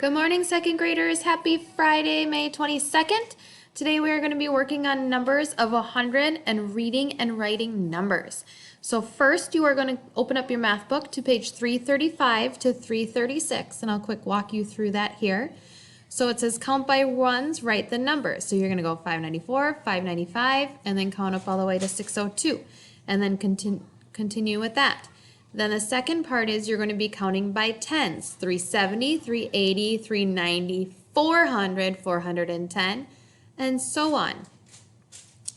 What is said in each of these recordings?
Good morning, second graders. Happy Friday, May 22nd. Today we are going to be working on numbers of 100 and reading and writing numbers. So first you are going to open up your math book to page 335 to 336, and I'll quick walk you through that here. So it says count by ones, write the numbers. So you're going to go 594, 595, and then count up all the way to 602, and then continue with that. Then the second part is you're going to be counting by tens, 370, 380, 390, 400, 410, and so on.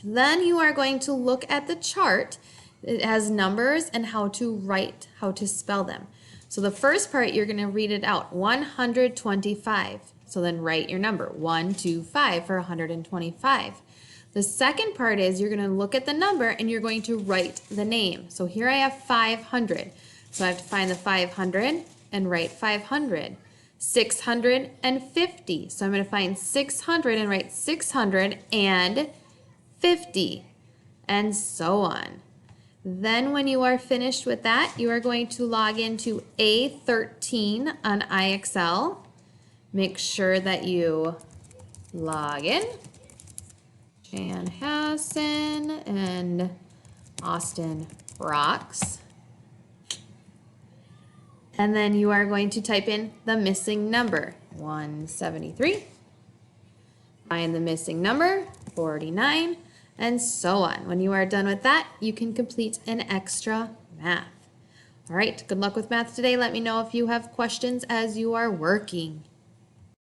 Then you are going to look at the chart. It has numbers and how to write, how to spell them. So the first part, you're going to read it out, 125. So then write your number, 125 for 125. The second part is you're going to look at the number and you're going to write the name. So here I have 500. So I have to find the 500 and write 500. 650. So I'm going to find 600 and write 650. And so on. Then when you are finished with that, you are going to log into A13 on IXL. Make sure that you log in. Jan Hassan and Austin rocks. And then you are going to type in the missing number, 173. Find the missing number, 49, and so on. When you are done with that, you can complete an extra math. All right, good luck with math today. Let me know if you have questions as you are working.